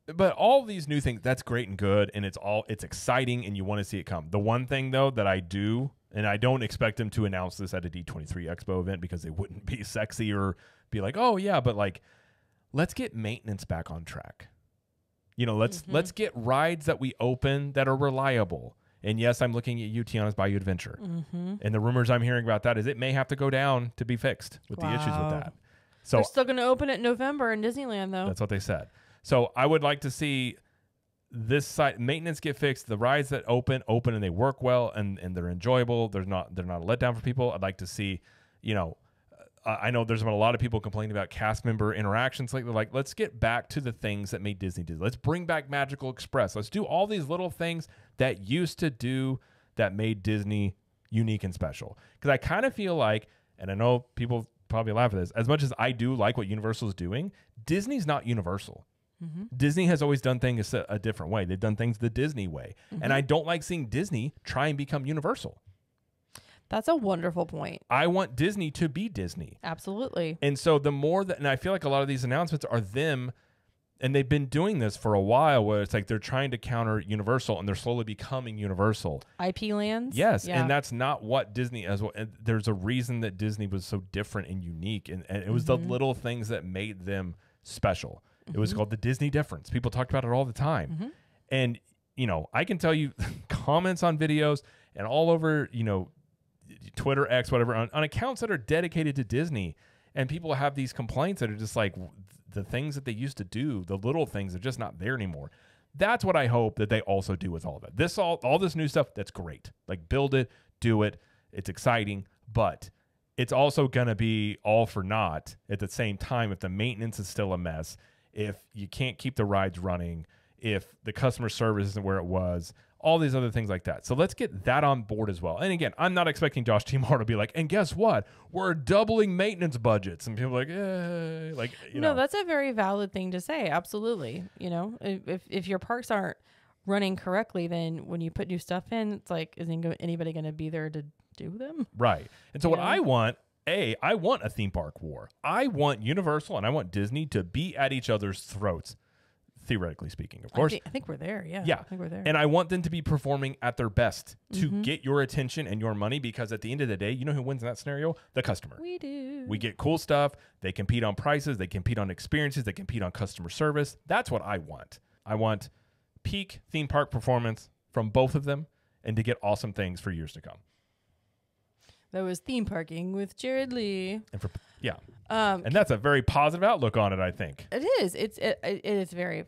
But all these new things, that's great and good, and it's exciting, and you want to see it come. The one thing though that I do, and I don't expect them to announce this at a D23 Expo event because they wouldn't be sexy or be like, oh yeah, but like, let's get maintenance back on track. You know, let's get rides that we open that are reliable. And yes, I'm looking at you, Tiana's Bayou Adventure. And the rumors I'm hearing about that is it may have to go down to be fixed with the issues with that. So they're still going to open it in November in Disneyland, though. That's what they said. So I would like to see this site maintenance get fixed. The rides that open and they work well and they're enjoyable. They're not a letdown for people. I'd like to see, you know, I know there's been a lot of people complaining about cast member interactions. Like, let's get back to the things that made Disney Disney. Let's bring back Magical Express. Let's do all these little things that used to do that made Disney unique and special. Because I kind of feel like, and I know people probably laugh at this, as much as I do like what Universal is doing, Disney's not Universal. Disney has always done things a different way. They've done things the Disney way. And I don't like seeing Disney try and become Universal. That's a wonderful point. I want Disney to be Disney. Absolutely. And so the more that, and I feel like a lot of these announcements are them, and they've been doing this for a while where it's like they're trying to counter Universal and they're slowly becoming Universal. IP lands? Yes. Yeah. And that's not what Disney as well. And there's a reason that Disney was so different and unique. And it was the little things that made them special. It was called the Disney difference. People talked about it all the time. And, you know, I can tell you comments on videos and all over, you know, Twitter, X, whatever, on accounts that are dedicated to Disney. And people have these complaints that are just like the things that they used to do, the little things are just not there anymore. That's what I hope that they also do with all of it. All this new stuff, that's great. Like, build it, do it. It's exciting, but it's also going to be all for naught at the same time if the maintenance is still a mess, if you can't keep the rides running, if the customer service isn't where it was, all these other things like that. So let's get that on board as well. And again, I'm not expecting Josh Timar to be like, and guess what? We're doubling maintenance budgets. And people are like, like, you know. No, that's a very valid thing to say. Absolutely. You know, if your parks aren't running correctly, then when you put new stuff in, it's like, isn't anybody going to be there to do them? Right. And so what I want, I want a theme park war. I want Universal and I want Disney to be at each other's throats, theoretically speaking, of course. I think we're there. Yeah. Yeah. I think we're there. And I want them to be performing at their best to get your attention and your money, because at the end of the day, you know who wins in that scenario? The customer. We do. We get cool stuff. They compete on prices. They compete on experiences. They compete on customer service. That's what I want. I want peak theme park performance from both of them and to get awesome things for years to come. That was theme parking with Jared Lee. And and that's a very positive outlook on it, I think. It is. It is very